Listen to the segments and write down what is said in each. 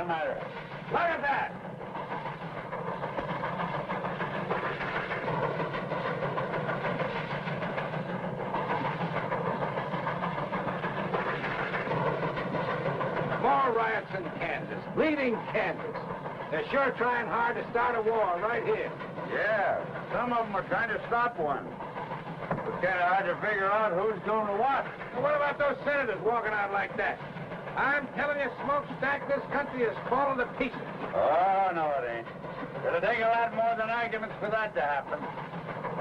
the matter? Look at that! More riots in Kansas, bleeding Kansas. They're sure trying hard to start a war right here. Yeah, some of them are trying to stop one. It's kind of hard to figure out who's doing what. Now, what about those senators walking out like that? I'm telling you, Smokestack, this country is falling to pieces. Oh, no, it ain't. It'll take a lot more than arguments for that to happen.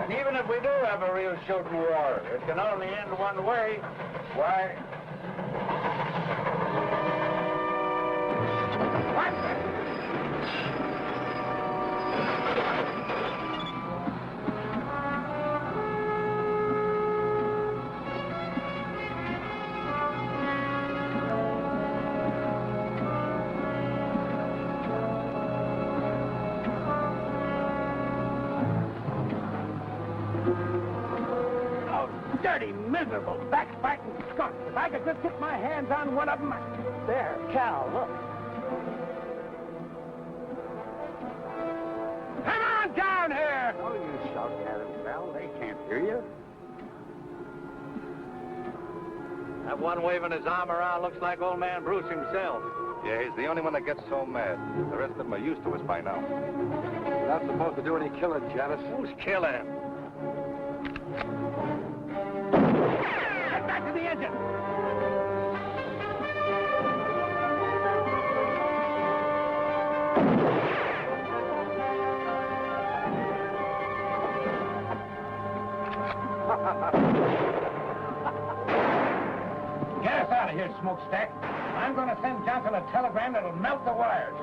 And even if we do have a real shooting war, it can only end one way. Why? What? Dirty, miserable, backbiting skunks. If I could just get my hands on one of them. There, Cal, look. Come on down here! Oh, you shouting at them, pal. They can't hear you. That one waving his arm around looks like old man Bruce himself. Yeah, he's the only one that gets so mad. The rest of them are used to us by now. You're not supposed to do any killing, Janice. Who's killing? Get back to the engine! Get us out of here, Smokestack. I'm going to send Johnson a telegram that'll melt the wires.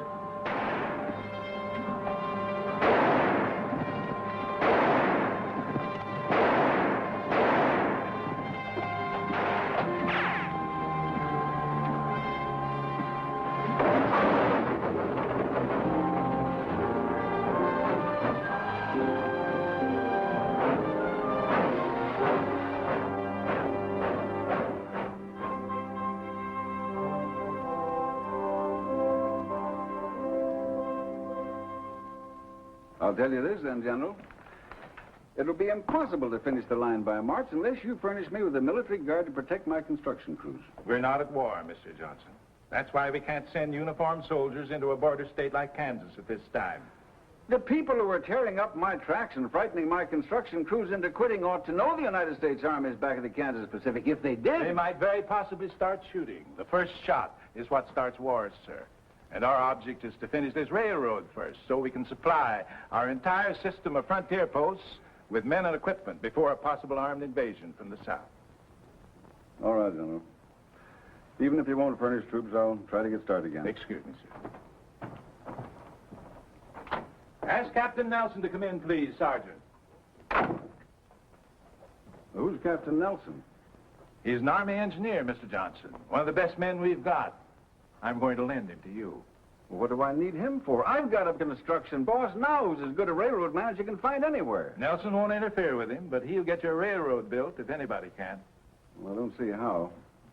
I'll tell you this then, General. It'll be impossible to finish the line by March unless you furnish me with a military guard to protect my construction crews. We're not at war, Mr. Johnson. That's why we can't send uniformed soldiers into a border state like Kansas at this time. The people who are tearing up my tracks and frightening my construction crews into quitting ought to know the United States Army is back in the Kansas Pacific. If they did... They might very possibly start shooting. The first shot is what starts wars, sir. And our object is to finish this railroad first so we can supply our entire system of frontier posts with men and equipment before a possible armed invasion from the south. All right, General. Even if you won't furnish troops, I'll try to get started again. Excuse me, sir. Ask Captain Nelson to come in, please, Sergeant. Who's Captain Nelson? He's an Army engineer, Mr. Johnson. One of the best men we've got. I'm going to lend him to you. Well, what do I need him for? I've got a construction boss now who's as good a railroad man as you can find anywhere. Nelson won't interfere with him, but he'll get your railroad built if anybody can. Well, I don't see how.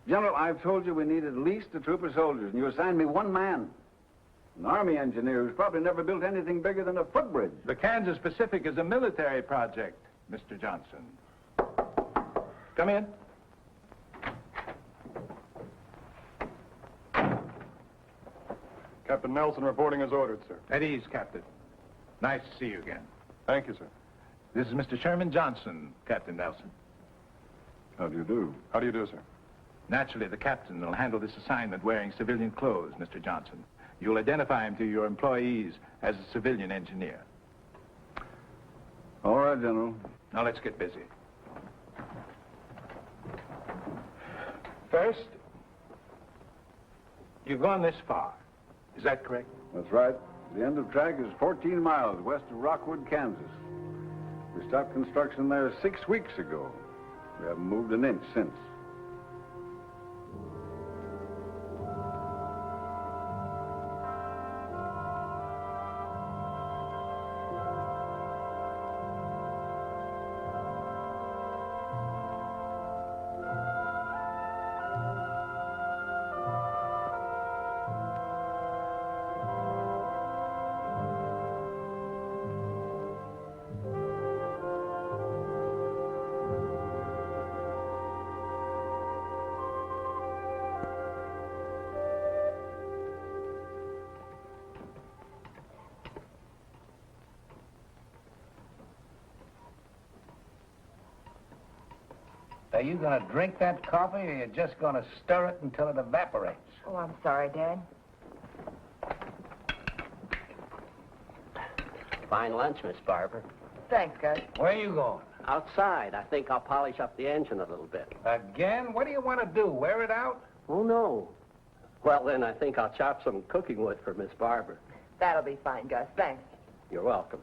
General, I've told you we need at least a troop of soldiers, and you assigned me one man. An Army engineer who's probably never built anything bigger than a footbridge. The Kansas Pacific is a military project, Mr. Johnson. Come in. Captain Nelson reporting as ordered, sir. At ease, Captain. Nice to see you again. Thank you, sir. This is Mr. Sherman Johnson, Captain Nelson. How do you do? How do you do, sir? Naturally, the captain will handle this assignment wearing civilian clothes, Mr. Johnson. You'll identify him to your employees as a civilian engineer. All right, General. Now, let's get busy. First, you've gone this far. Is that correct? That's right. The end of track is 14 miles west of Rockwood, Kansas. We stopped construction there 6 weeks ago. We haven't moved an inch since. Are you going to drink that coffee, or you just going to stir it until it evaporates? Oh, I'm sorry, Dad. Fine lunch, Miss Barber. Thanks, Gus. Where are you going? Outside. I think I'll polish up the engine a little bit. Again? What do you want to do, wear it out? Oh, no. Well, then I think I'll chop some cooking wood for Miss Barber. That'll be fine, Gus. Thanks. You're welcome.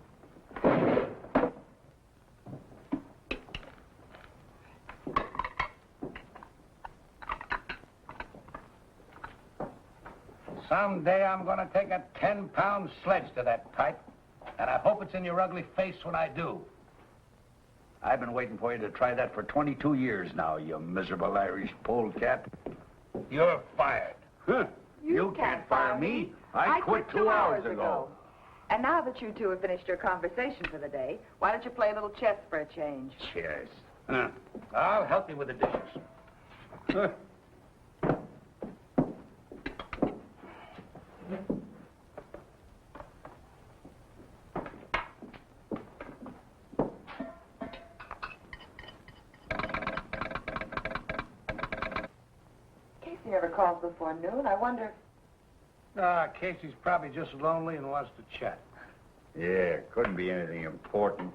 Someday I'm going to take a 10-pound sledge to that pipe, and I hope it's in your ugly face when I do. I've been waiting for you to try that for 22 years now, you miserable Irish polecat. You're fired. Huh. You can't fire me. I quit 2 hours ago. And now that you two have finished your conversation for the day, why don't you play a little chess for a change? Cheers. I'll help you with the dishes. Huh. Casey never calls before noon. I wonder... Casey's probably just lonely and wants to chat. Yeah, couldn't be anything important.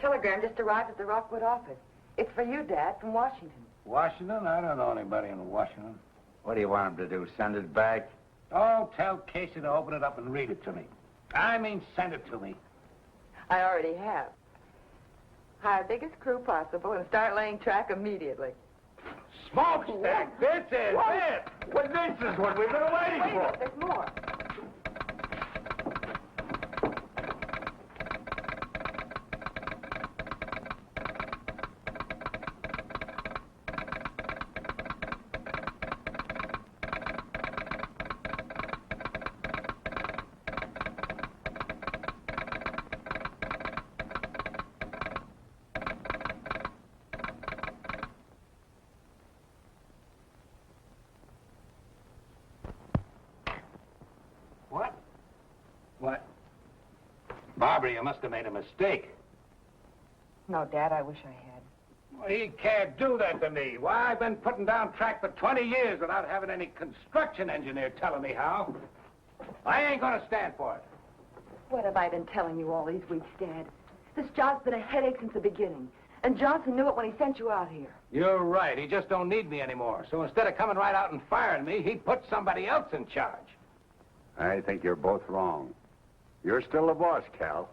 Telegram just arrived at the Rockwood office. It's for you, Dad, from Washington. Washington? I don't know anybody in Washington. What do you want him to do, send it back? Oh, tell Casey to open it up and read it to me. I mean, send it to me. I already have. Hire biggest crew possible and start laying track immediately. Smokestack, this is it. Well, this is what we've been waiting Wait a for. minute, there's more. What? Barbara, you must have made a mistake. No, Dad, I wish I had. Well, he can't do that to me. Why, I've been putting down track for 20 years without having any construction engineer telling me how. I ain't gonna stand for it. What have I been telling you all these weeks, Dad? This job's been a headache since the beginning. And Johnson knew it when he sent you out here. You're right. He just don't need me anymore. So instead of coming right out and firing me, he'd put somebody else in charge. I think you're both wrong. You're still the boss, Cal.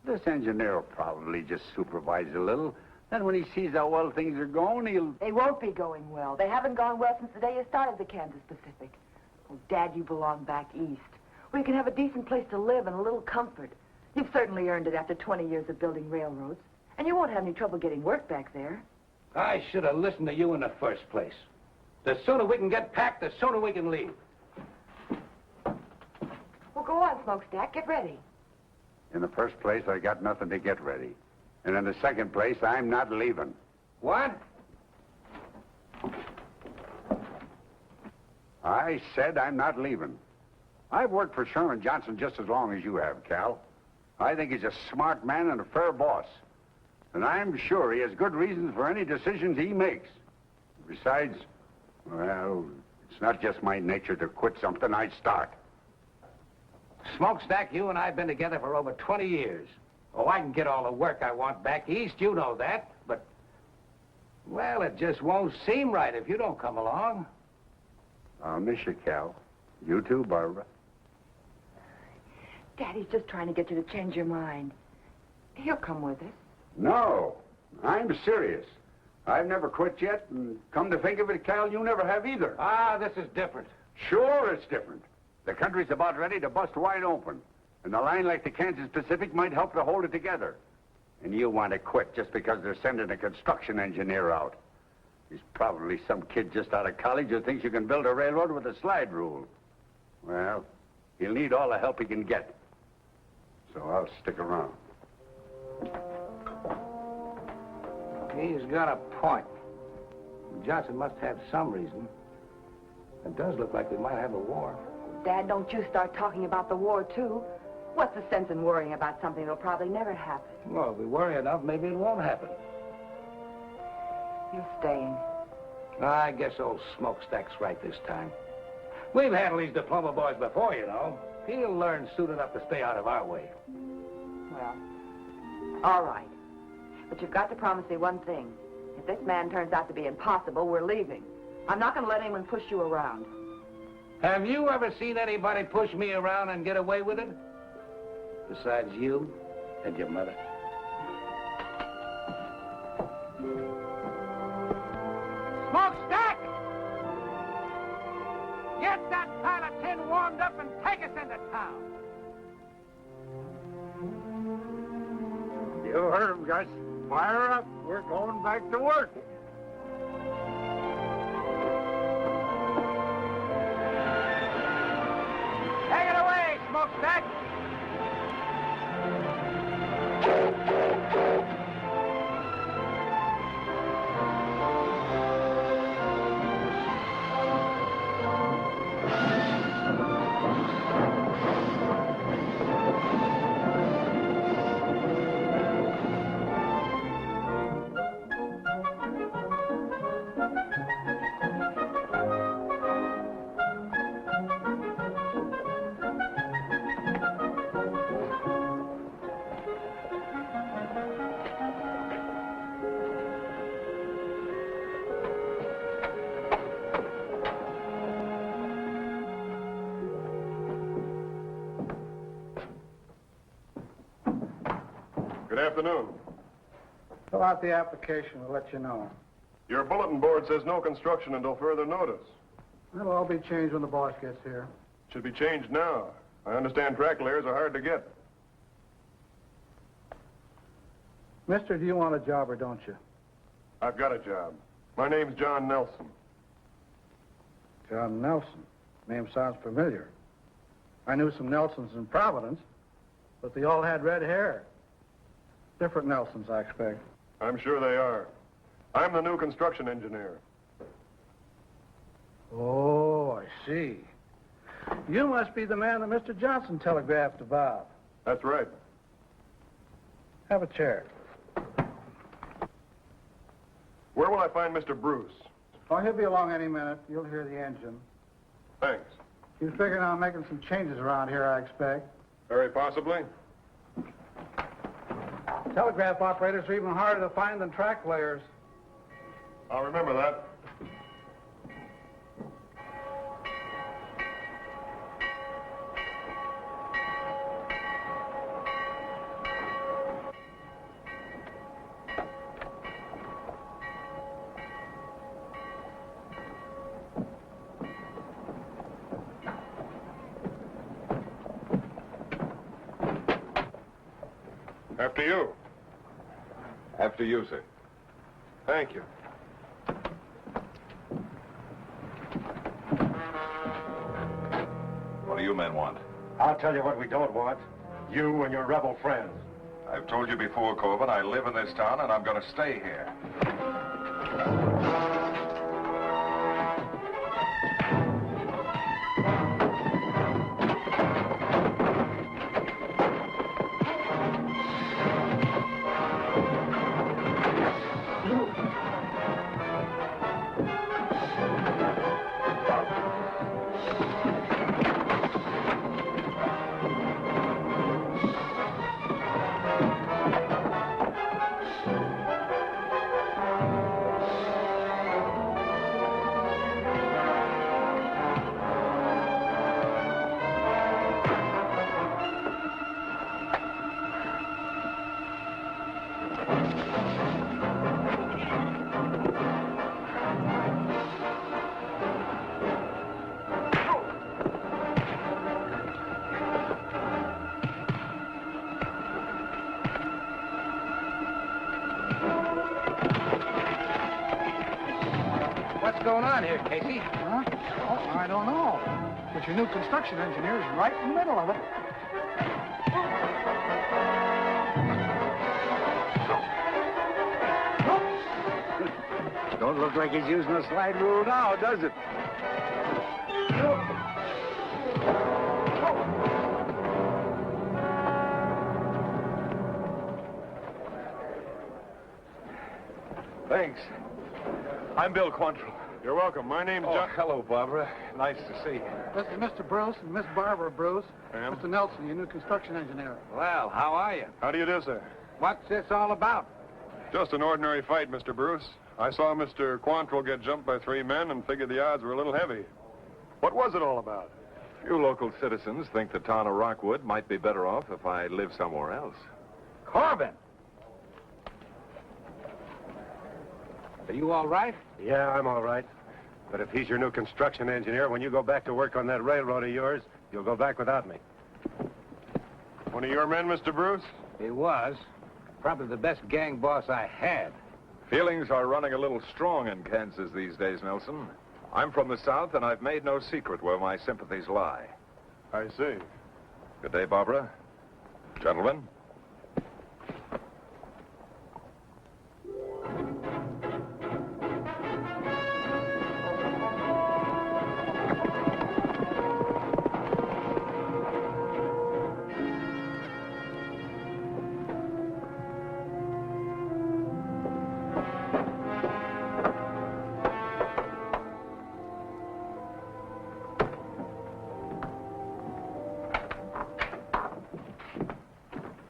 This engineer will probably just supervise a little. Then when he sees how well things are going, he'll... They won't be going well. They haven't gone well since the day you started the Kansas Pacific. Oh, Dad, you belong back east, where you can have a decent place to live and a little comfort. You've certainly earned it after 20 years of building railroads. And you won't have any trouble getting work back there. I should have listened to you in the first place. The sooner we can get packed, the sooner we can leave. Well, go on, Smokestack. Get ready. In the first place, I got nothing to get ready. And in the second place, I'm not leaving. What? I said I'm not leaving. I've worked for Sherman Johnson just as long as you have, Cal. I think he's a smart man and a fair boss. And I'm sure he has good reasons for any decisions he makes. Besides, well, it's not just my nature to quit something I start. Smokestack, you and I have been together for over 20 years. Oh, I can get all the work I want back east, you know that. But, well, it just won't seem right if you don't come along. I'll miss you, Cal. You too, Barbara. Daddy's just trying to get you to change your mind. He'll come with us. No, I'm serious. I've never quit yet, and come to think of it, Cal, you never have either. Ah, this is different. Sure, it's different. The country's about ready to bust wide open, and a line like the Kansas Pacific might help to hold it together. And you want to quit just because they're sending a construction engineer out. He's probably some kid just out of college who thinks you can build a railroad with a slide rule. Well, he'll need all the help he can get. So I'll stick around. He's got a point. Johnson must have some reason. It does look like we might have a war. Dad, don't you start talking about the war, too. What's the sense in worrying about something that'll probably never happen? Well, if we worry enough, maybe it won't happen. You're staying. I guess old Smokestack's right this time. We've handled these diploma boys before, you know. He'll learn soon enough to stay out of our way. Well, all right. But you've got to promise me one thing. If this man turns out to be impossible, we're leaving. I'm not going to let anyone push you around. Have you ever seen anybody push me around and get away with it? Besides you and your mother. Smokestack! Get that pile of tin warmed up and take us into town. You heard him, Gus. Fire up. We're going back to work. Take it away, Smokestack! Good afternoon. Fill out the application. We'll let you know. Your bulletin board says no construction until further notice. It'll all be changed when the boss gets here. Should be changed now. I understand track layers are hard to get. Mister, do you want a job or don't you? I've got a job. My name's John Nelson. John Nelson. Name sounds familiar. I knew some Nelsons in Providence, but they all had red hair. Different Nelsons, I expect. I'm sure they are. I'm the new construction engineer. Oh, I see. You must be the man that Mr. Johnson telegraphed about. That's right. Have a chair. Where will I find Mr. Bruce? Oh, he'll be along any minute. You'll hear the engine. Thanks. He's figuring on making some changes around here, I expect. Very possibly. Telegraph operators are even harder to find than track layers. I'll remember that. After you. After you, sir. Thank you. What do you men want? I'll tell you what we don't want. You and your rebel friends. I've told you before, Corbin, I live in this town and I'm going to stay here. What's going on here, Casey? Huh? Oh, I don't know. But your new construction engineer is right in the middle of it. Don't look like he's using a slide rule now, does it? Thanks. I'm Bill Quantrill. You're welcome. My name's John. Hello, Barbara. Nice to see you. This is Mr. Bruce and Miss Barbara Bruce. Ma'am? Mr. Nelson, your new construction engineer. Well, how are you? How do you do, sir? What's this all about? Just an ordinary fight, Mr. Bruce. I saw Mr. Quantrill get jumped by 3 men and figured the odds were a little heavy. What was it all about? You local citizens think the town of Rockwood might be better off if I live somewhere else. Corbin! Are you all right? Yeah, I'm all right. But if he's your new construction engineer, when you go back to work on that railroad of yours, you'll go back without me. One of your men, Mr. Bruce? He was. Probably the best gang boss I had. Feelings are running a little strong in Kansas these days, Nelson. I'm from the South, and I've made no secret where my sympathies lie. I see. Good day, Barbara. Gentlemen.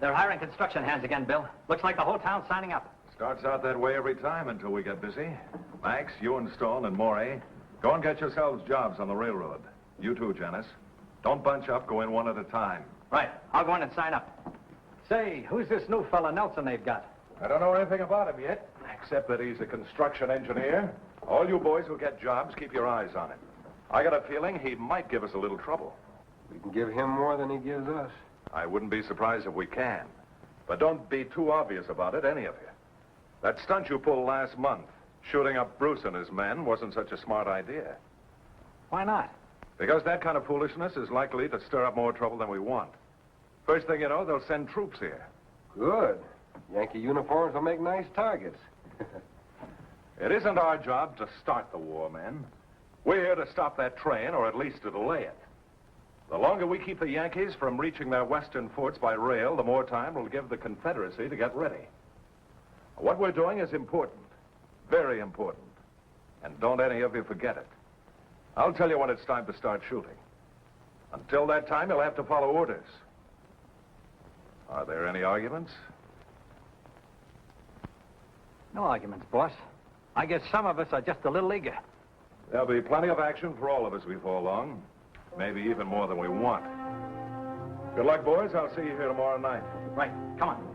They're hiring construction hands again, Bill. Looks like the whole town's signing up. Starts out that way every time until we get busy. Max, you and Stone and Morey, go and get yourselves jobs on the railroad. You too, Janice. Don't bunch up. Go in one at a time. Right. I'll go in and sign up. Say, who's this new fella Nelson they've got? I don't know anything about him yet, except that he's a construction engineer. All you boys who get jobs, keep your eyes on him. I got a feeling he might give us a little trouble. We can give him more than he gives us. I wouldn't be surprised if we can. But don't be too obvious about it, any of you. That stunt you pulled last month, shooting up Bruce and his men, wasn't such a smart idea. Why not? Because that kind of foolishness is likely to stir up more trouble than we want. First thing you know, they'll send troops here. Good. Yankee uniforms will make nice targets. It isn't our job to start the war, men. We're here to stop that train, or at least to delay it. The longer we keep the Yankees from reaching their western forts by rail, the more time we'll give the Confederacy to get ready. What we're doing is important, very important. And don't any of you forget it. I'll tell you when it's time to start shooting. Until that time, you'll have to follow orders. Are there any arguments? No arguments, boss. I guess some of us are just a little eager. There'll be plenty of action for all of us before long. Maybe even more than we want. Good luck, boys. I'll see you here tomorrow night. Right. Come on.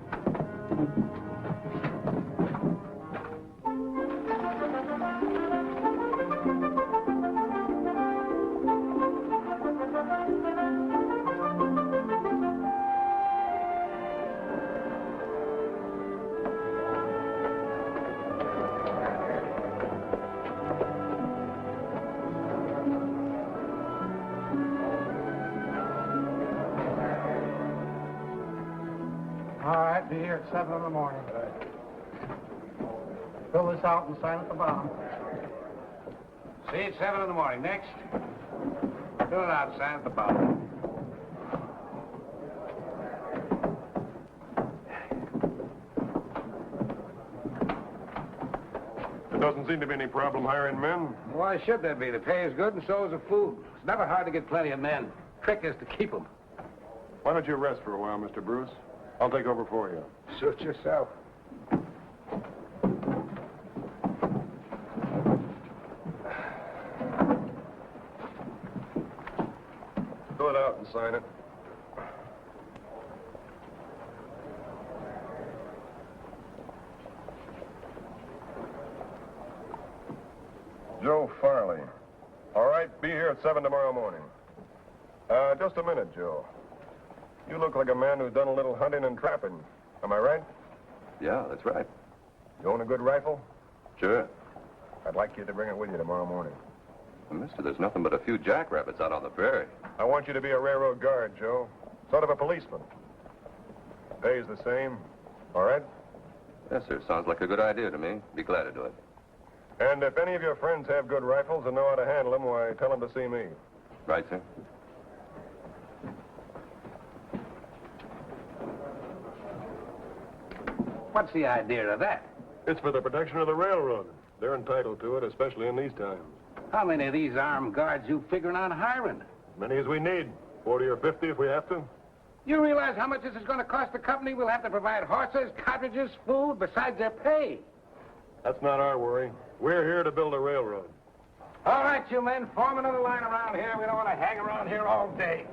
All right, be here at 7 in the morning. Fill this out and sign at the bottom. See you at 7 in the morning. Next. Fill it out, sign at the bottom. There doesn't seem to be any problem hiring men. Why should there be? The pay is good and so is the food. It's never hard to get plenty of men. Trick is to keep them. Why don't you rest for a while, Mr. Bruce? I'll take over for you. Suit yourself. Fill it out and sign it. Joe Farley. All right, be here at 7 tomorrow morning. Just a minute, Joe. You look like a man who's done a little hunting and trapping. Am I right? Yeah, that's right. You own a good rifle? Sure. I'd like you to bring it with you tomorrow morning. Well, mister, there's nothing but a few jackrabbits out on the prairie. I want you to be a railroad guard, Joe. Sort of a policeman. Pays the same. All right? Yes, sir. Sounds like a good idea to me. Be glad to do it. And if any of your friends have good rifles and know how to handle them, why, tell them to see me. Right, sir? What's the idea of that? It's for the protection of the railroad. They're entitled to it, especially in these times. How many of these armed guards you figuring on hiring? Many as we need. 40 or 50 if we have to. You realize how much this is going to cost the company? We'll have to provide horses, cartridges, food, besides their pay. That's not our worry. We're here to build a railroad. All right, you men, form another line around here. We don't want to hang around here all day.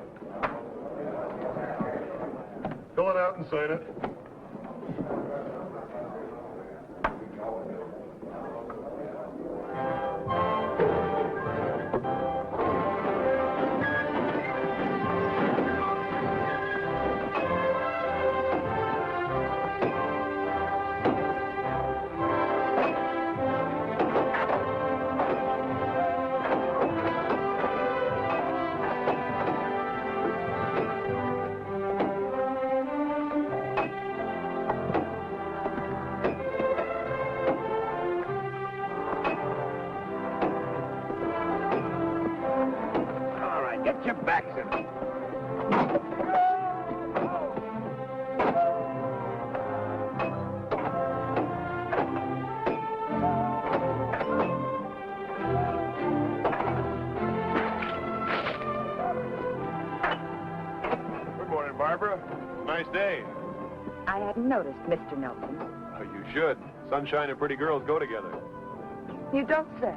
Fill it out and sign it. Get your backs in it. Good morning, Barbara. Nice day. I hadn't noticed, Mr. Nelson. Oh, you should. Sunshine and pretty girls go together. You don't say.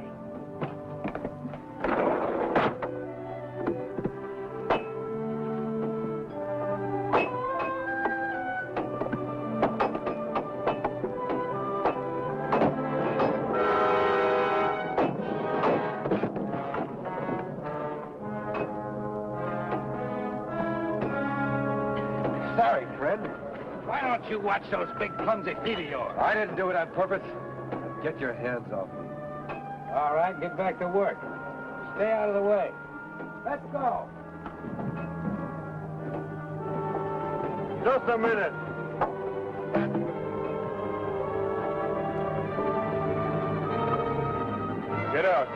Sorry, Fred. Why don't you watch those big clumsy feet of yours? I didn't do it on purpose. Get your hands off me. All right, get back to work. Stay out of the way. Let's go. Just a minute. Get out.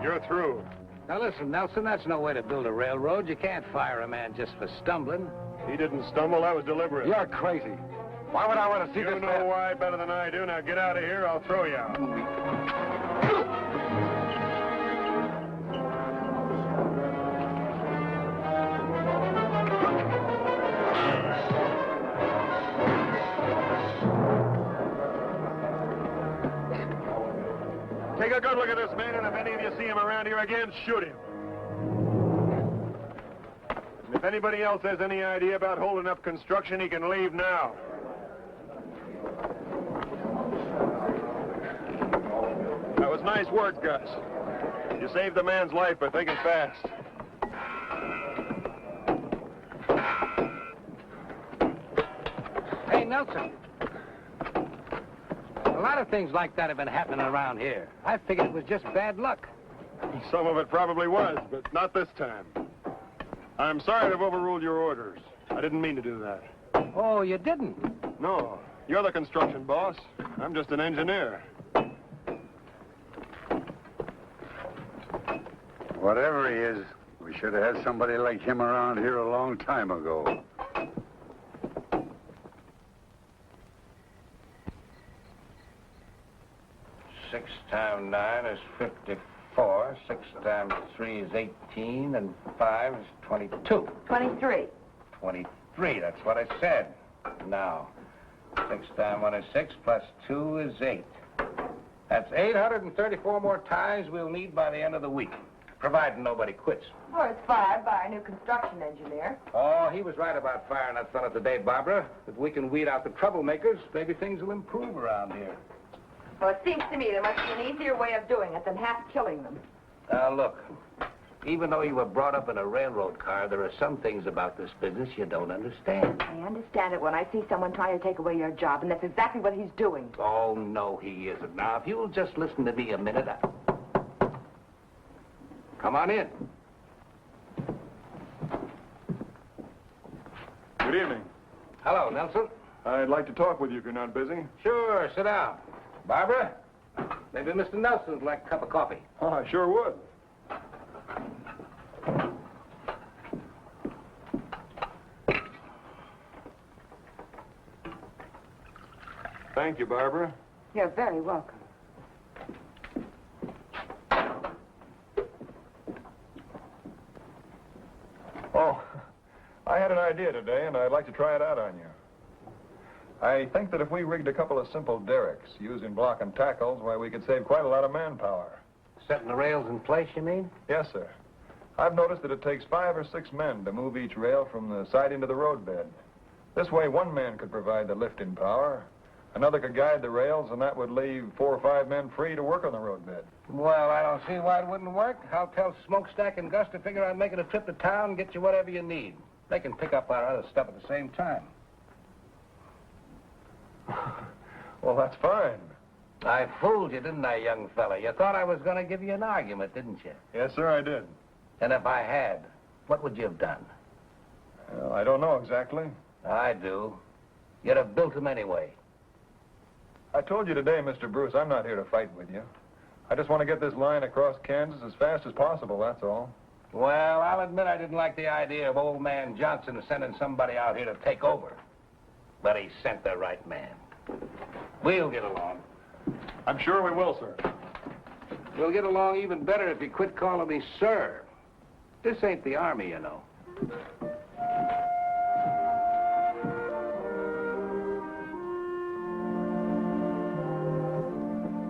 You're through. Now listen, Nelson, that's no way to build a railroad. You can't fire a man just for stumbling. He didn't stumble. That was deliberate. You're crazy. Why would I want to see You this know man? why better than I do. Now get out of here. I'll throw you out. Take a good look at this man, and if any of you see him around here again, shoot him. And if anybody else has any idea about holding up construction, he can leave now. That was nice work, Gus. You saved the man's life by thinking fast. Hey, Nelson. A lot of things like that have been happening around here. I figured it was just bad luck. Some of it probably was, but not this time. I'm sorry to have overruled your orders. I didn't mean to do that. Oh, you didn't? No, you're the construction boss. I'm just an engineer. Whatever he is, we should have had somebody like him around here a long time ago. 6 times 9 is 54. 6 times 3 is 18, and 5 is 22. 23. 23, that's what I said. Now, 6 times 1 is 6, plus 2 is 8. That's 834 more ties we'll need by the end of the week, providing nobody quits. Or it's fired by our new construction engineer. Oh, he was right about firing that fella today, Barbara. If we can weed out the troublemakers, maybe things will improve around here. Well, it seems to me there must be an easier way of doing it than half killing them. Now, look, even though you were brought up in a railroad car, there are some things about this business you don't understand. I understand it when I see someone trying to take away your job, and that's exactly what he's doing. Oh, no, he isn't. Now, if you'll just listen to me a minute, Come on in. Good evening. Hello, Nelson. I'd like to talk with you if you're not busy. Sure, sit down. Barbara, maybe Mr. Nelson'd like a cup of coffee. Oh, I sure would. Thank you, Barbara. You're very welcome. Oh, I had an idea today, and I'd like to try it out on you. I think that if we rigged a couple of simple derricks using block and tackles, why, we could save quite a lot of manpower. Setting the rails in place, you mean? Yes, sir. I've noticed that it takes 5 or 6 men to move each rail from the siding to the roadbed. This way, one man could provide the lifting power, another could guide the rails, and that would leave 4 or 5 men free to work on the roadbed. Well, I don't see why it wouldn't work. I'll tell Smokestack and Gus to figure out making a trip to town and get you whatever you need. They can pick up our other stuff at the same time. Well, that's fine. I fooled you, didn't I, young fella? You thought I was going to give you an argument, didn't you? Yes, sir, I did. And if I had, what would you have done? Well, I don't know exactly. I do. You'd have built them anyway. I told you today, Mr. Bruce, I'm not here to fight with you. I just want to get this line across Kansas as fast as possible, that's all. Well, I'll admit I didn't like the idea of old man Johnson sending somebody out here to take over. But he sent the right man. We'll get along. I'm sure we will, sir. We'll get along even better if you quit calling me sir. This ain't the Army, you know.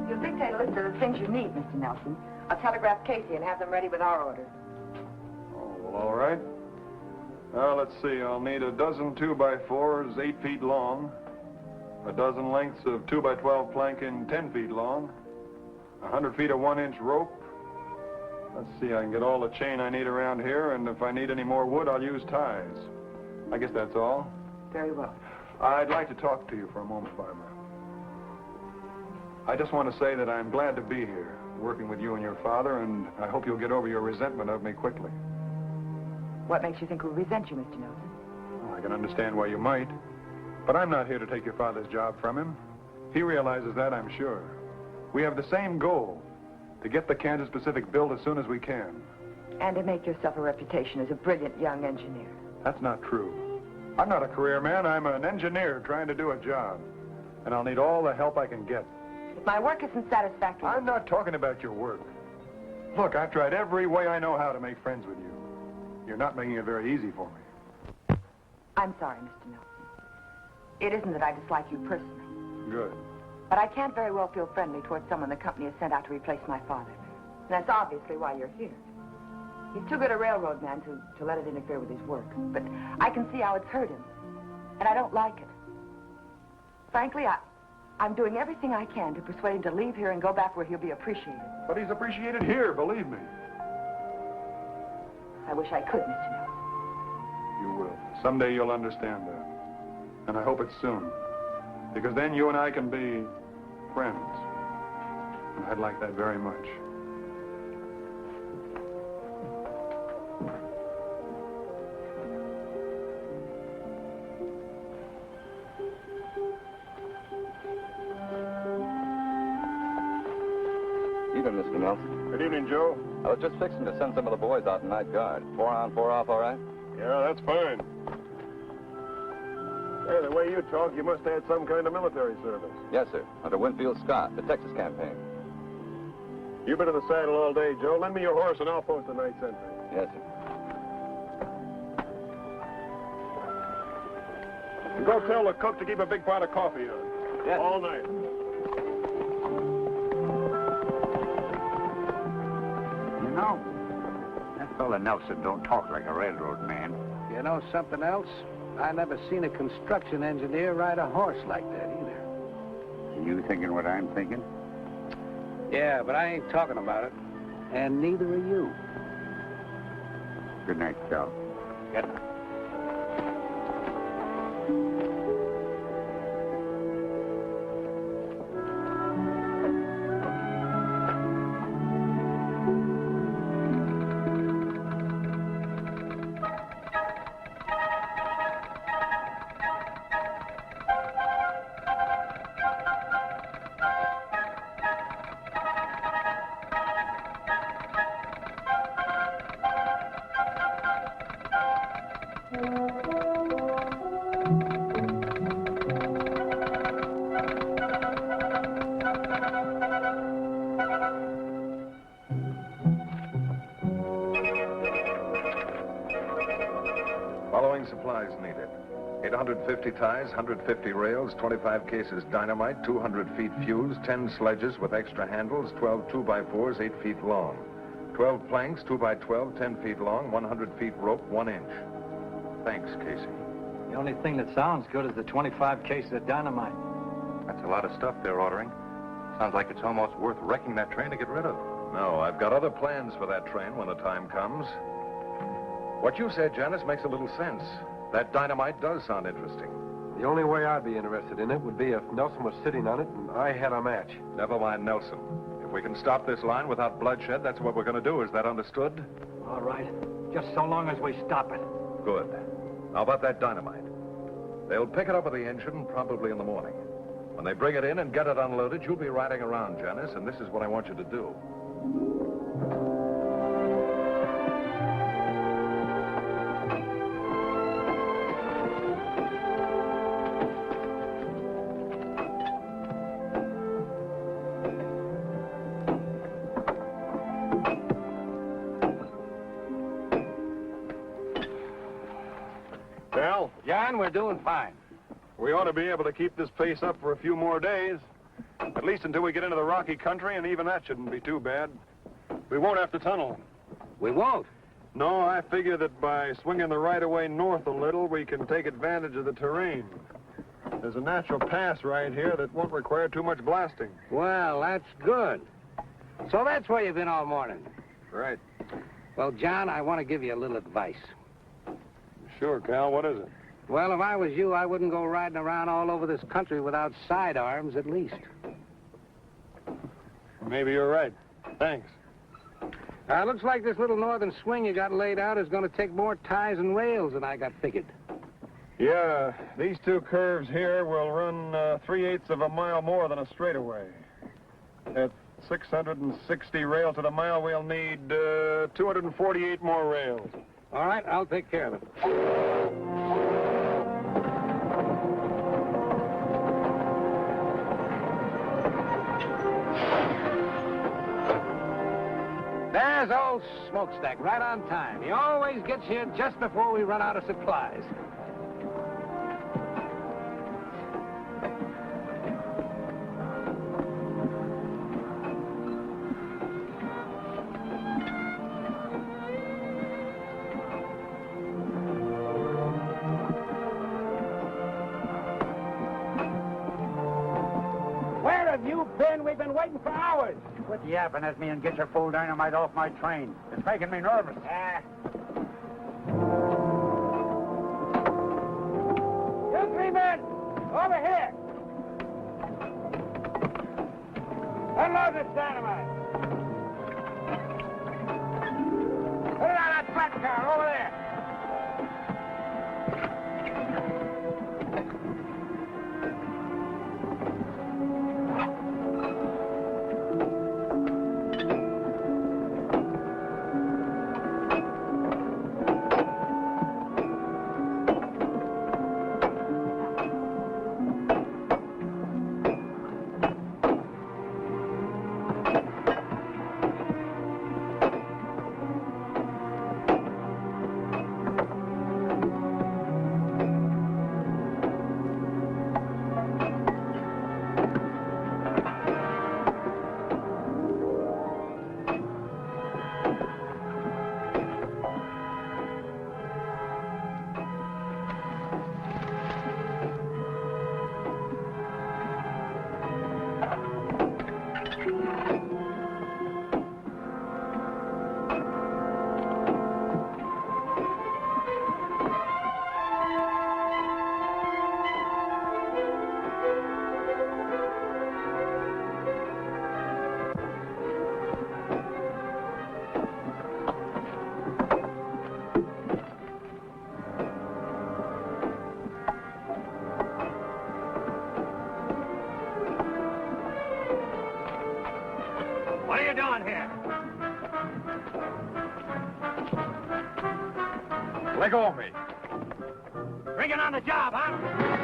You'll dictate a list of the things you need, Mr. Nelson. I'll telegraph Casey and have them ready with our orders. Oh, well, all right. Now, let's see. I'll need a dozen 2x4s 8 feet long, a dozen lengths of 2x12 planking 10 feet long, 100 feet of 1-inch rope. Let's see, I can get all the chain I need around here, and if I need any more wood, I'll use ties. I guess that's all. Very well. I'd like to talk to you for a moment, Barbara. I just want to say that I'm glad to be here, working with you and your father, and I hope you'll get over your resentment of me quickly. What makes you think we'll resent you, Mr. Nelson? Well, I can understand why you might, but I'm not here to take your father's job from him. He realizes that, I'm sure. We have the same goal, to get the Kansas Pacific built as soon as we can. And to make yourself a reputation as a brilliant young engineer. That's not true. I'm not a career man. I'm an engineer trying to do a job. And I'll need all the help I can get. If my work isn't satisfactory... I'm not talking about your work. Look, I've tried every way I know how to make friends with you. You're not making it very easy for me. I'm sorry, Mr. Nelson. It isn't that I dislike you personally. Good. But I can't very well feel friendly towards someone the company has sent out to replace my father. And that's obviously why you're here. He's too good a railroad man to let it interfere with his work. But I can see how it's hurt him. And I don't like it. Frankly, I'm doing everything I can to persuade him to leave here and go back where he'll be appreciated. But he's appreciated here, believe me. I wish I could, Mr. Nelson. You will. Someday you'll understand that. And I hope it's soon. Because then you and I can be friends. And I'd like that very much. Evening, Mr. Nelson. Good evening, Joe. I was just fixing to send some of the boys out in night guard. 4 on, 4 off, all right? Yeah, that's fine. Hey, the way you talk, you must have had some kind of military service. Yes, sir. Under Winfield Scott, the Texas campaign. You've been in the saddle all day, Joe. Lend me your horse and I'll post the night sentry. Yes, sir. And go tell the cook to keep a big pot of coffee on. Yes. All night. You know, that fella Nelson don't talk like a railroad man. You know something else? I never seen a construction engineer ride a horse like that either. Are you thinking what I'm thinking? Yeah, but I ain't talking about it. And neither are you. Good night, Cal. Good night. Following supplies needed. 850 ties, 150 rails, 25 cases dynamite, 200 feet fuse, 10 sledges with extra handles, 12 2x4s 8 feet long, 12 planks 2x12, 10 feet long, 100 feet rope, 1 inch. Thanks, Casey. The only thing that sounds good is the 25 cases of dynamite. That's a lot of stuff they're ordering. Sounds like it's almost worth wrecking that train to get rid of. No, I've got other plans for that train when the time comes. What you said, Janice, makes a little sense. That dynamite does sound interesting. The only way I'd be interested in it would be if Nelson was sitting on it and I had a match. Never mind Nelson. If we can stop this line without bloodshed, that's what we're going to do. Is that understood? All right. Just so long as we stop it. Good. How about that dynamite? They'll pick it up with the engine probably in the morning. When they bring it in and get it unloaded, you'll be riding around, Janice, and this is what I want you to do. Well, John, we're doing fine. we ought to be able to keep this pace up for a few more days. At least until we get into the rocky country, and even that shouldn't be too bad. We won't have to tunnel. We won't. No, I figure that by swinging the right-of-way north a little, we can take advantage of the terrain. There's a natural pass right here that won't require too much blasting. Well, that's good. So that's where you've been all morning. Right. Well, John, I want to give you a little advice. Sure, Cal, what is it? Well, if I was you, I wouldn't go riding around all over this country without sidearms, at least. Maybe you're right. Thanks. Looks like this little northern swing you got laid out is going to take more ties and rails than I got figured. Yeah, these two curves here will run 3/8 of a mile more than a straightaway. At 660 rails to the mile, we'll need 248 more rails. All right, I'll take care of it. There's old Smokestack, right on time. He always gets here just before we run out of supplies. Where have you been? We've been waiting for hours. Quit yapping at me and get your full dynamite off my train. It's making me nervous. You three men, over here. Unload this dynamite. Put it on that flat car over there. What are you doing here? Let go of me. Bring it on the job, huh?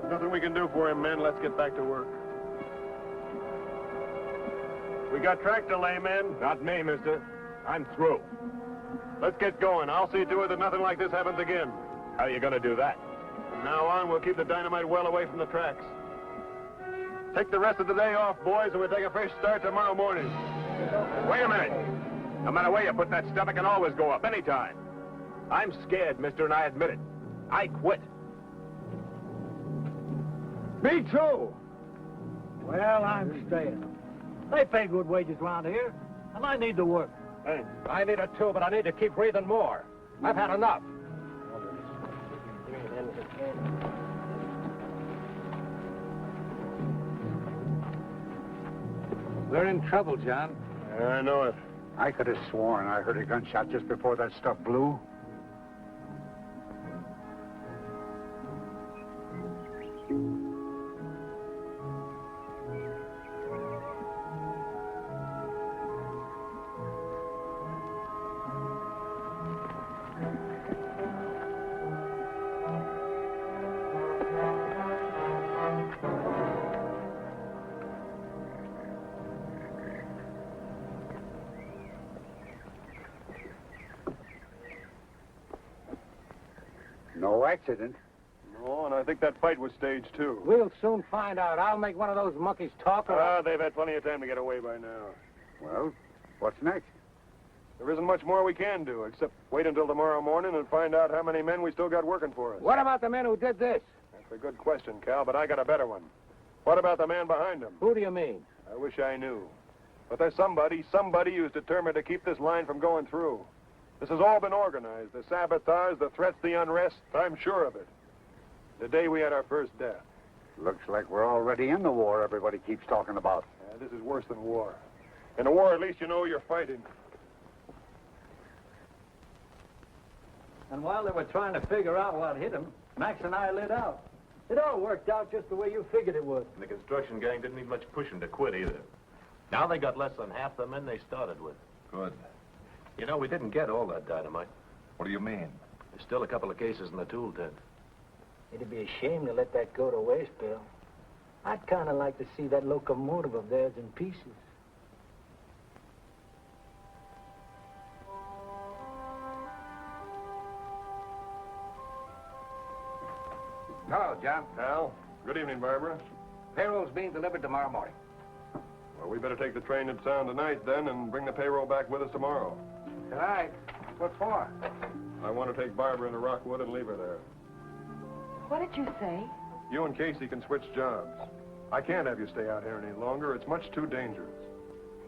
Nothing we can do for him, men. Let's get back to work. We got track delay, men. Not me, mister. I'm through. Let's get going. I'll see to it that nothing like this happens again. How are you going to do that? From now on, we'll keep the dynamite well away from the tracks. Take the rest of the day off, boys, and we'll take a fresh start tomorrow morning. Wait a minute. No matter where you put that stuff, it can always go up anytime. I'm scared, mister, and I admit it. I quit. Me too. Well, I'm staying. They pay good wages around here, and I need to work. Thanks. I need it too, but I need to keep breathing more. I've had enough. We're in trouble, John. I know it. I could have sworn I heard a gunshot just before that stuff blew. No accident. No, and I think that fight was staged, too. We'll soon find out. I'll make one of those monkeys talk or... They've had plenty of time to get away by now. Well, what's next? There isn't much more we can do, except wait until tomorrow morning and find out how many men we still got working for us. What about the men who did this? That's a good question, Cal, but I got a better one. What about the man behind him? Who do you mean? I wish I knew. But there's somebody who's determined to keep this line from going through. This has all been organized. The sabotage, the threats, the unrest. I'm sure of it. The day we had our first death. Looks like we're already in the war everybody keeps talking about. This is worse than war. In a war, at least you know you're fighting. And while they were trying to figure out what hit them, Max and I lit out. It all worked out just the way you figured it would. And the construction gang didn't need much pushing to quit either. Now they got less than half the men they started with. Good. You know, we didn't get all that dynamite. What do you mean? There's still a couple of cases in the tool tent. It'd be a shame to let that go to waste, Bill. I'd kind of like to see that locomotive of theirs in pieces. Hello, John. Al, good evening, Barbara. Payroll's being delivered tomorrow morning. Well, we better take the train to town tonight, then, and bring the payroll back with us tomorrow. Tonight? What for? I want to take Barbara into Rockwood and leave her there. What did you say? You and Casey can switch jobs. I can't have you stay out here any longer. It's much too dangerous.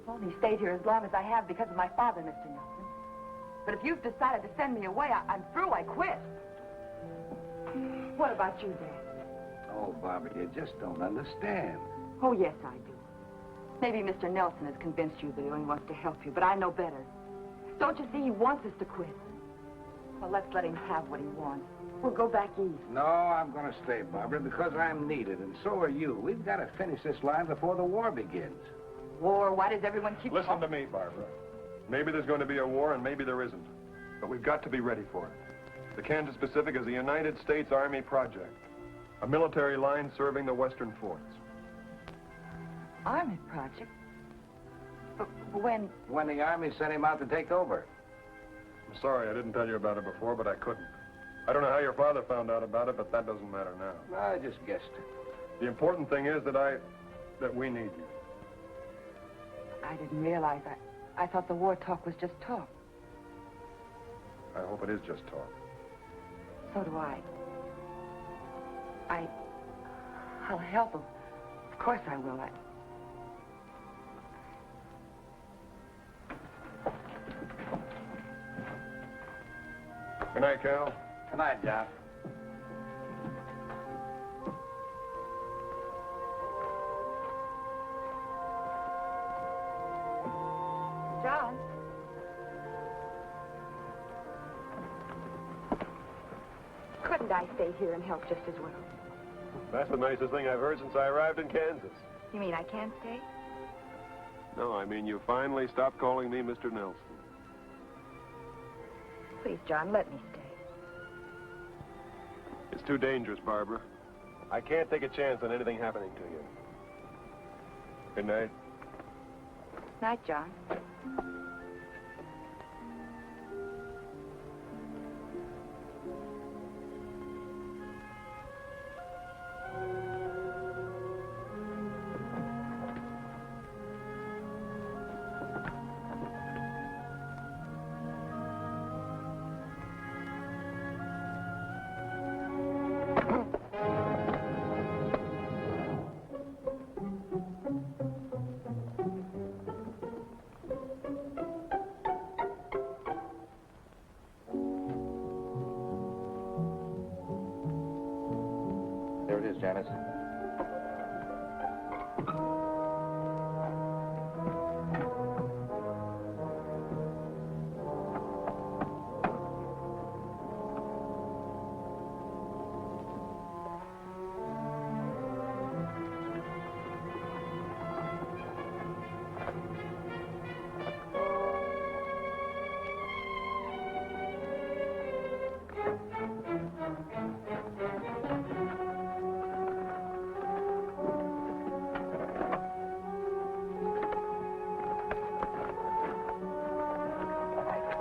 I've only stayed here as long as I have because of my father, Mr. Nelson. But if you've decided to send me away, I'm through. I quit. What about you, Dad? Oh, Barbara, you just don't understand. Oh, yes, I do. Maybe Mr. Nelson has convinced you that he only wants to help you, but I know better. Don't you see he wants us to quit? Well, let's let him have what he wants. We'll go back east. No, I'm going to stay, Barbara, because I'm needed, and so are you. We've got to finish this line before the war begins. War? Why does everyone keep... Listen to me, Barbara. Maybe there's going to be a war, and maybe there isn't. But we've got to be ready for it. The Kansas Pacific is a United States Army project. A military line serving the western forts. Army project? But when... When the Army sent him out to take over. I'm sorry I didn't tell you about it before, but I couldn't. I don't know how your father found out about it, but that doesn't matter now. I just guessed. The important thing is that we need you. I didn't realize I thought the war talk was just talk. I hope it is just talk. So do I. I'll help him. Of course I will. Good night, Cal. Good night, John. John? Couldn't I stay here and help just as well? That's the nicest thing I've heard since I arrived in Kansas. You mean I can't stay? No, I mean you finally stopped calling me Mr. Nelson. Please, John, let me stay. It's too dangerous, Barbara. I can't take a chance on anything happening to you. Good night. Night, John. There it is, Janice.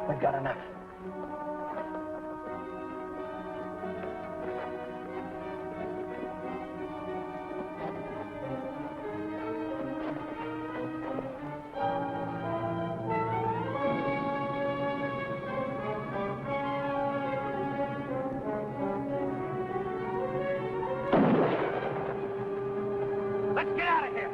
We've got enough. Let's get out of here.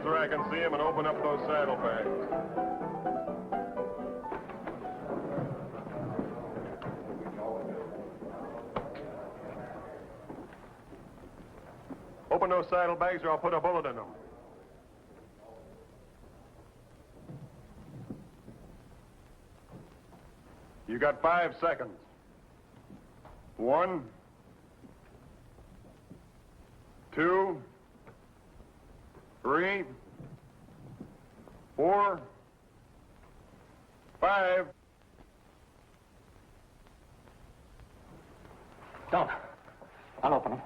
where I can see him and open up those saddlebags. Open those saddlebags or I'll put a bullet in them. You got 5 seconds. 1, 2, 3, 4, 5. Don't. I'll open them.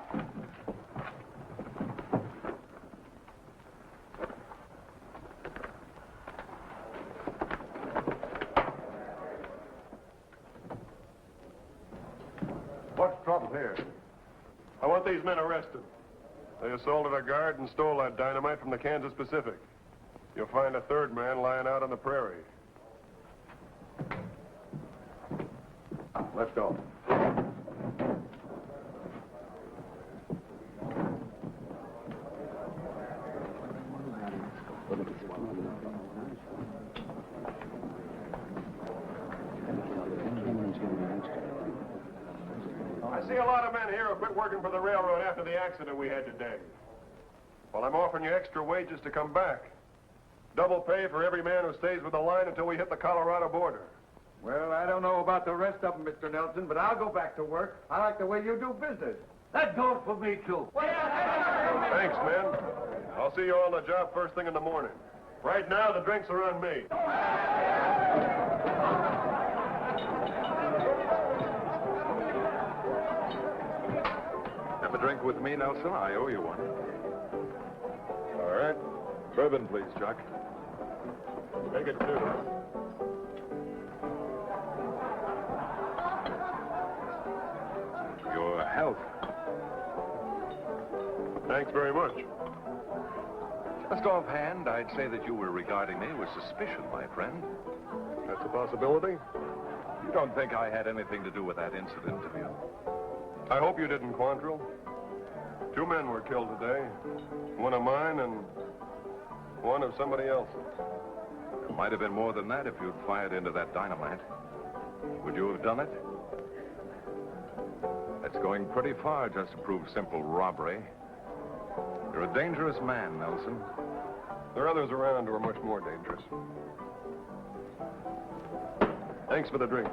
What's trouble here? I want these men arrested. They assaulted a guard and stole that dynamite from the Kansas Pacific. You'll find a third man lying out on the prairie. Let's go. I see a lot of men here who quit working for the railroad after the accident we had today. Well, I'm offering you extra wages to come back. Double pay for every man who stays with the line until we hit the Colorado border. Well, I don't know about the rest of them, Mr. Nelson, but I'll go back to work. I like the way you do business. That goes for me, too. Thanks, men. I'll see you all on the job first thing in the morning. Right now, the drinks are on me. Have a drink with me, Nelson? I owe you one. All right. Bourbon, please, Chuck. Take it, too. Your health. Thanks very much. Just offhand, I'd say that you were regarding me with suspicion, my friend. That's a possibility. You don't think I had anything to do with that incident, do you? I hope you didn't, Quantrill. 2 men were killed today. One of mine and one of somebody else's. It might have been more than that if you'd fired into that dynamite. Would you have done it? That's going pretty far just to prove simple robbery. You're a dangerous man, Nelson. There are others around who are much more dangerous. Thanks for the drink.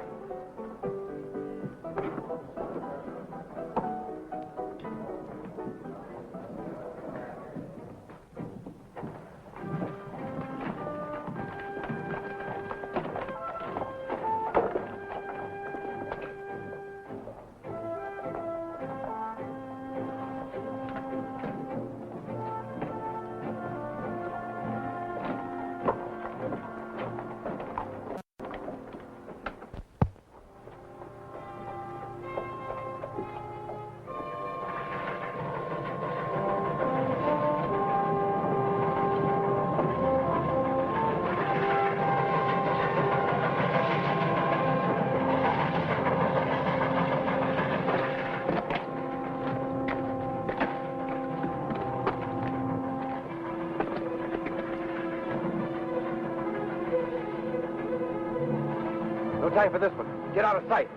No time for this one. Get out of sight.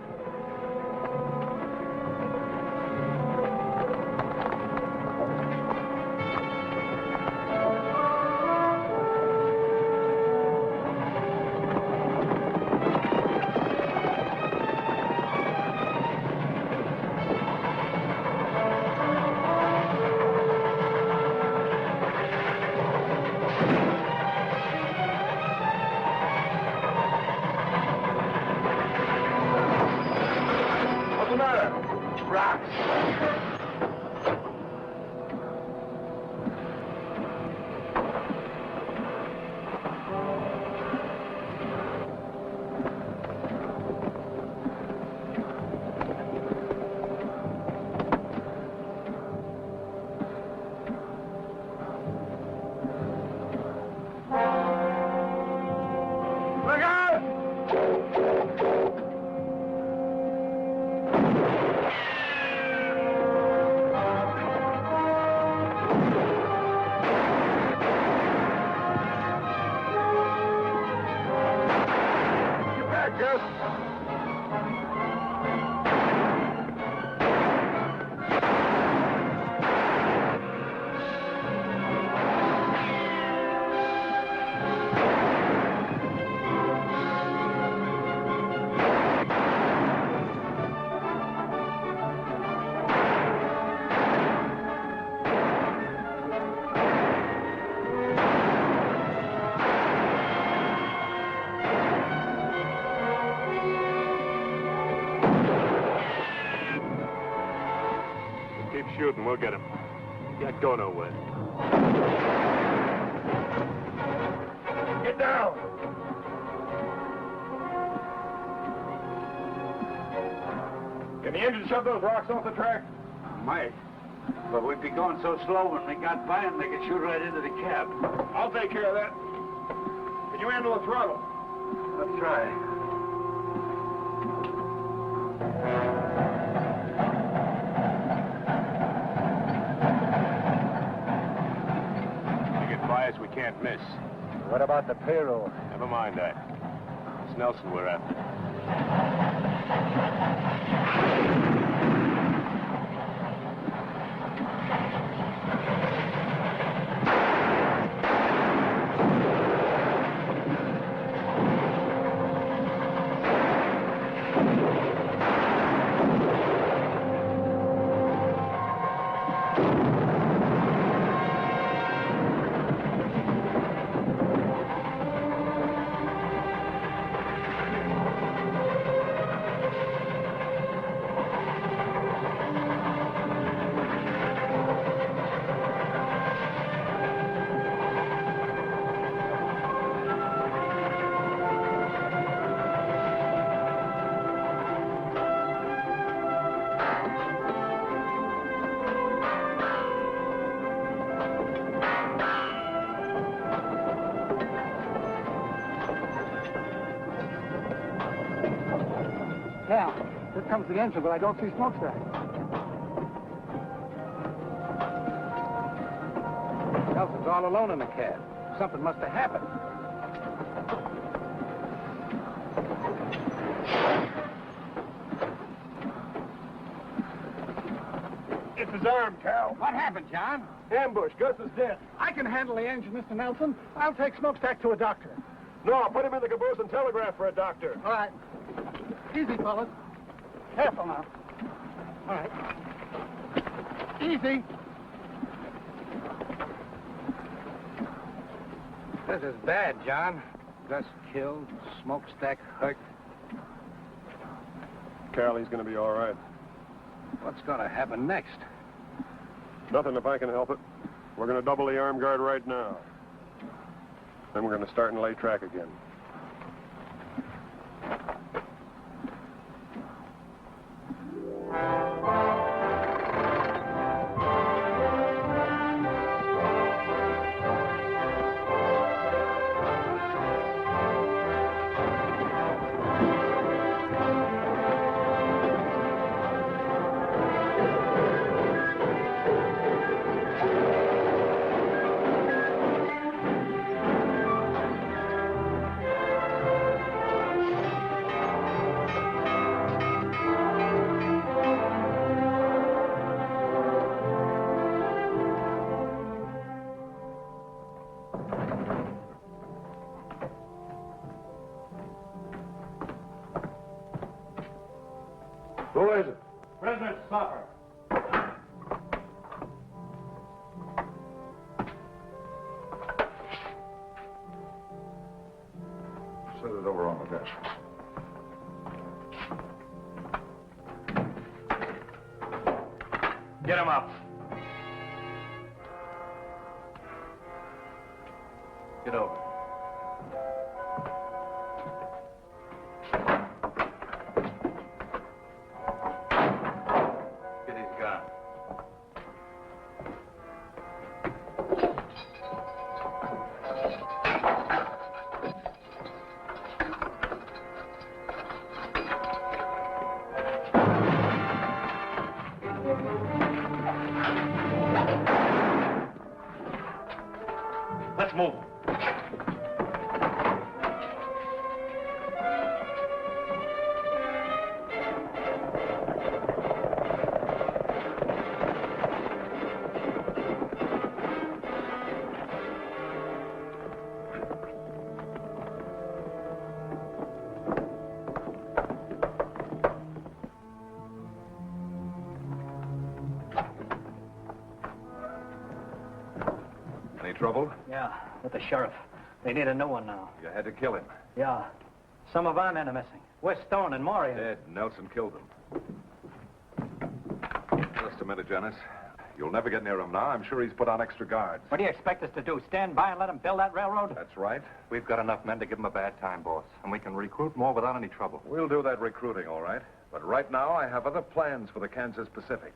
shooting. We'll get him. Can't go nowhere. Get down! Can the engine shove those rocks off the track? Might. But we'd be going so slow when we got by them, they could shoot right into the cab. I'll take care of that. Can you handle the throttle? Let's try. We get bias we can't miss. What about the payroll? Never mind that. It's Nelson we're after. Cal, here comes the engine, but I don't see smokestack. Nelson's all alone in the cab. Something must have happened. It's his arm, Cal. What happened, John? Ambush. Gus is dead. I can handle the engine, Mr. Nelson. I'll take smokestack to a doctor. No, put him in the caboose and telegraph for a doctor. All right. Easy, fellas. Careful now. All right. Easy. This is bad, John. Gus killed, smokestack hurt. Callie's gonna be all right. What's gonna happen next? Nothing if I can help it. We're gonna double the arm guard right now. Then we're gonna start and lay track again. Who is it? Prisoner Stopper. Set it over on the desk. Get him up. Get over. Get his gun. Let's move. Any trouble? Yeah, with the sheriff. They need a new one now. You had to kill him. Yeah. Some of our men are missing. We're Stone and Morian. Dead. Nelson killed him. Just a minute, Janice. You'll never get near him now. I'm sure he's put on extra guards. What do you expect us to do, stand by and let him build that railroad? That's right. We've got enough men to give him a bad time, boss. And we can recruit more without any trouble. We'll do that recruiting, all right. But right now, I have other plans for the Kansas Pacific.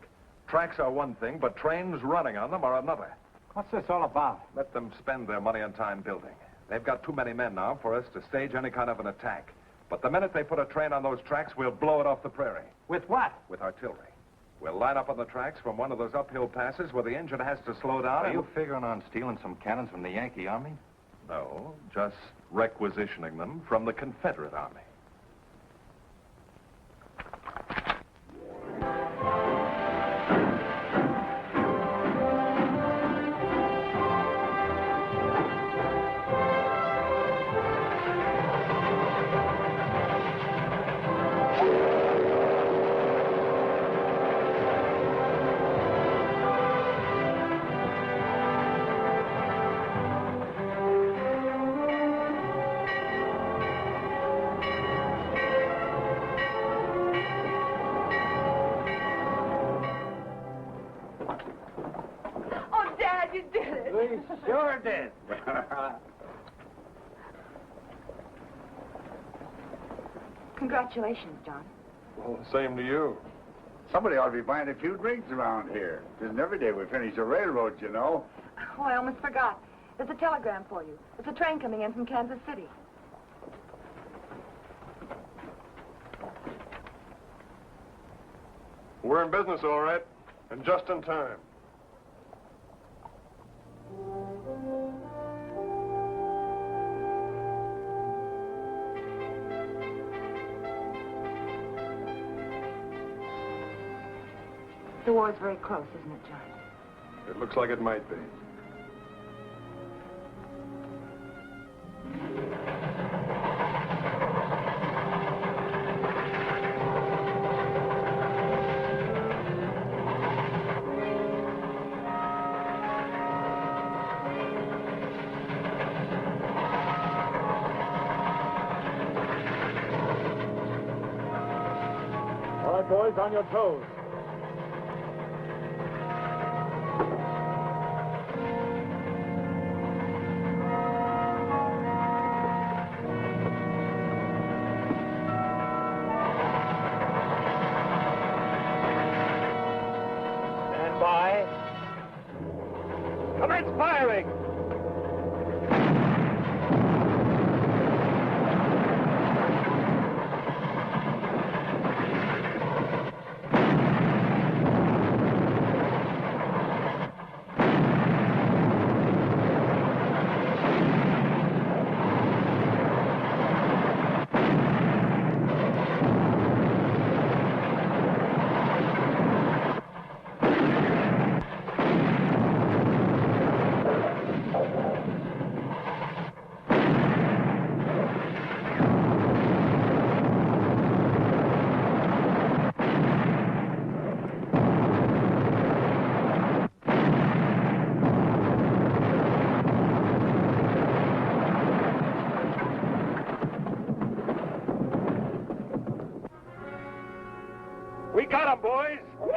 Tracks are one thing, but trains running on them are another. What's this all about? Let them spend their money and time building. They've got too many men now for us to stage any kind of an attack. But the minute they put a train on those tracks, we'll blow it off the prairie. With what? With artillery. We'll line up on the tracks from one of those uphill passes where the engine has to slow down. Are you figuring on stealing some cannons from the Yankee Army? No, just requisitioning them from the Confederate Army. Sure did. Congratulations, John. Well, same to you. Somebody ought to be buying a few drinks around here. It isn't every day we finish a railroad, you know. Oh, I almost forgot. There's a telegram for you. It's a train coming in from Kansas City. We're in business, all right, and just in time. The war's very close, isn't it, John? It looks like it might be. All right, boys, on your toes. Stand by. Commence firing! We got him, boys! All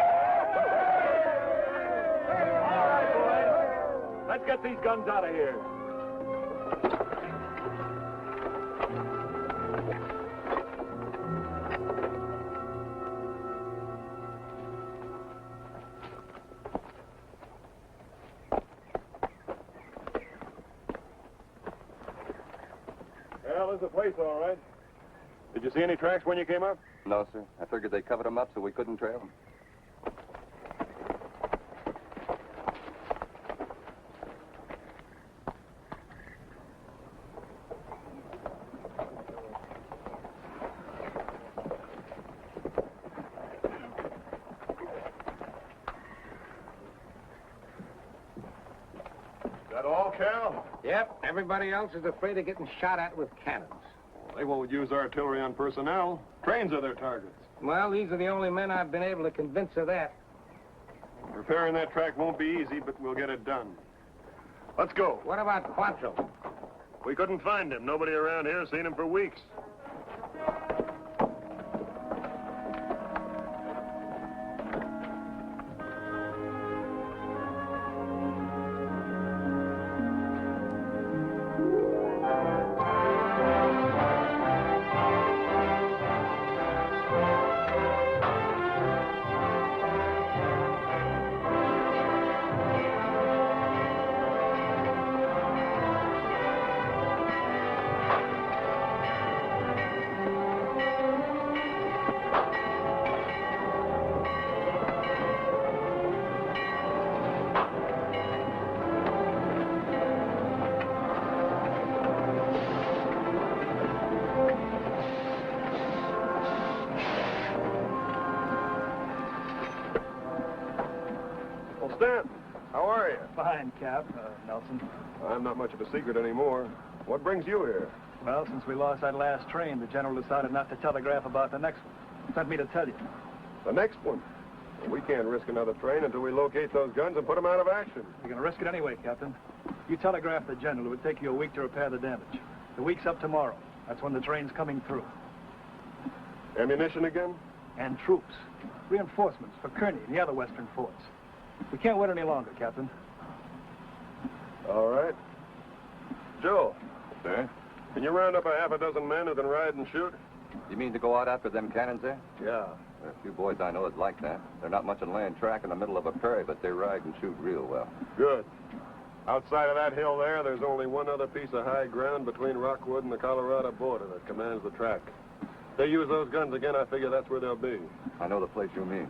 right, boys. Let's get these guns out of here. Well, there's the place, all right. Did you see any tracks when you came up? No, sir. I figured they covered them up so we couldn't trail them. Is that all, Cal? Yep, everybody else is afraid of getting shot at with cannons. They won't use artillery on personnel. Trains are their targets. Well, these are the only men I've been able to convince of that. Repairing that track won't be easy, but we'll get it done. Let's go. What about Quantrill? We couldn't find him. Nobody around here has seen him for weeks. How are you? Fine, Cap. Nelson. I'm not much of a secret anymore. What brings you here? Well, since we lost that last train, the general decided not to telegraph about the next one. Sent me to tell you. The next one? Well, we can't risk another train until we locate those guns and put them out of action. You're going to risk it anyway, Captain. You telegraphed the general. It would take you a week to repair the damage. The week's up tomorrow. That's when the train's coming through. Ammunition again? And troops. Reinforcements for Kearney and the other western forts. We can't wait any longer, Captain. All right. Joe. Sir? Can you round up a half a dozen men who can ride and shoot? You mean to go out after them cannons there? Yeah. There are a few boys I know that like that. They're not much on laying track in the middle of a prairie, but they ride and shoot real well. Good. Outside of that hill there's only one other piece of high ground between Rockwood and the Colorado border that commands the track. If they use those guns again, I figure that's where they'll be. I know the place you mean.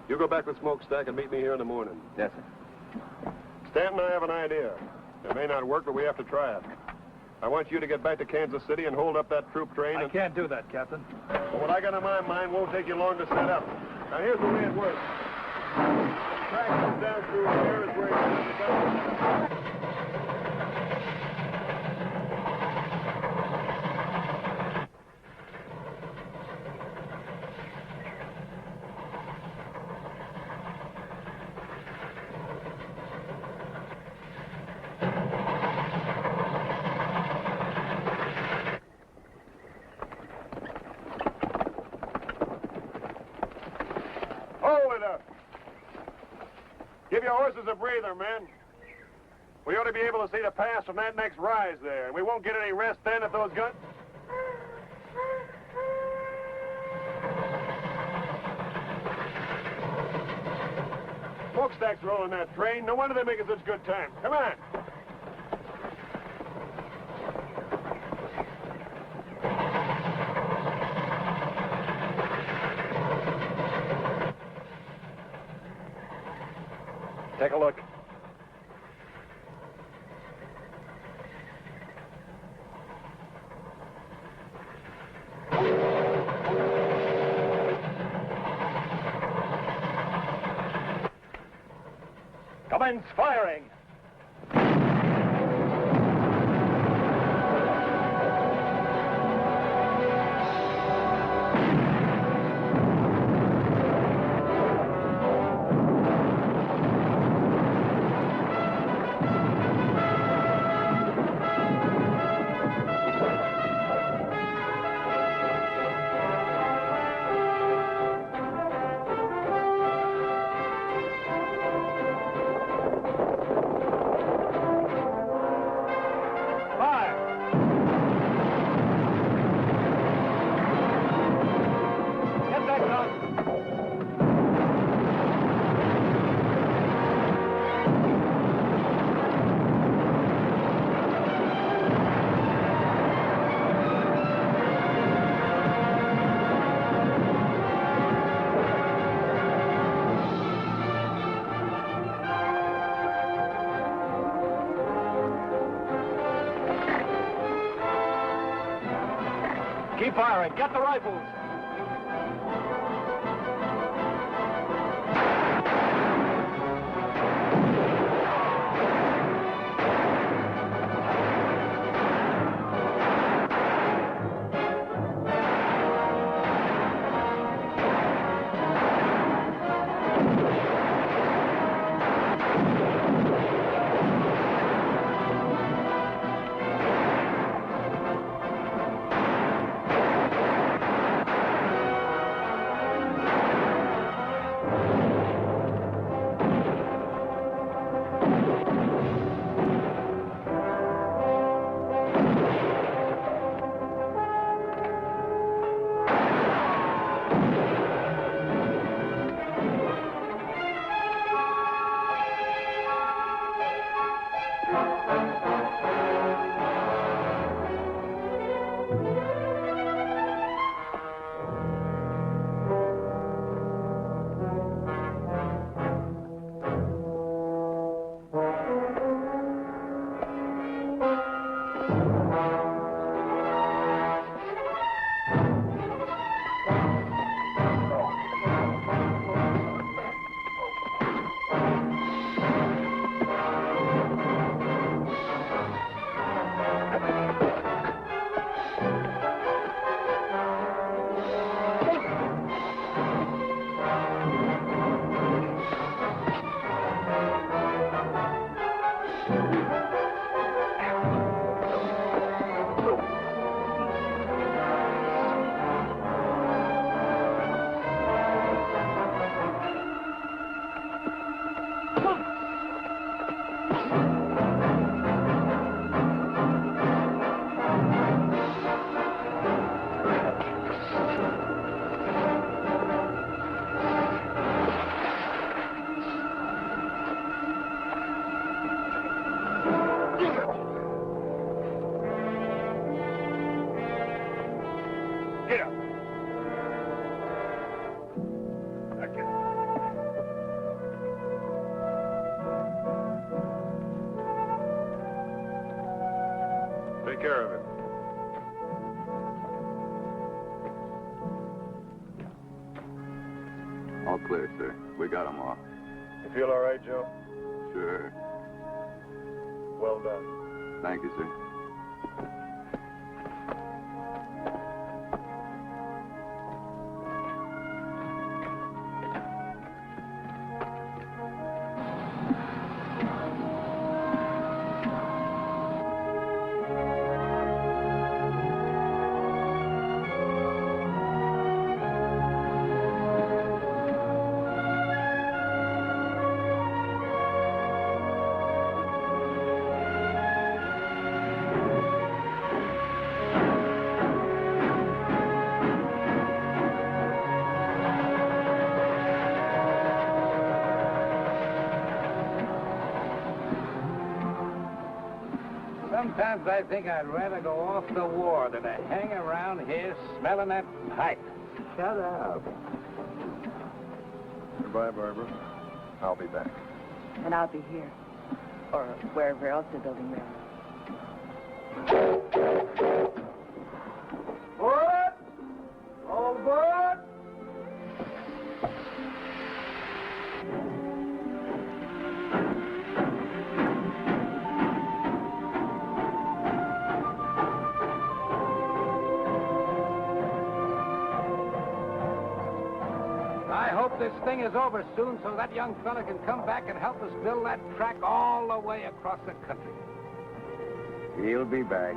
You go back with Smokestack and meet me here in the morning. Yes, sir. Stanton and I have an idea. It may not work, but we have to try it. I want you to get back to Kansas City and hold up that troop train. I can't do that, Captain. Well, what I got in my mind won't take you long to set up. Now, here's the way it works. The track comes down through here is where you Give your horses a breather, men. We ought to be able to see the pass from that next rise there, and we won't get any rest then if those guns... Smokestack's rolling that train. No wonder they're making such good time. Come on. Take a look. Commence firing. Keep firing. Get the rifles. Get up. Okay. Take care of him. All clear, sir. We got them all. You feel all right, Joe? Sure. Well done. Thank you, sir. Sometimes I think I'd rather go off to war than to hang around here smelling that pipe. Shut up. Goodbye, Barbara. I'll be back. And I'll be here. Or wherever else they're building railroads. Board! All aboard! I hope this thing is over soon so that young fella can come back and help us build that track all the way across the country. He'll be back.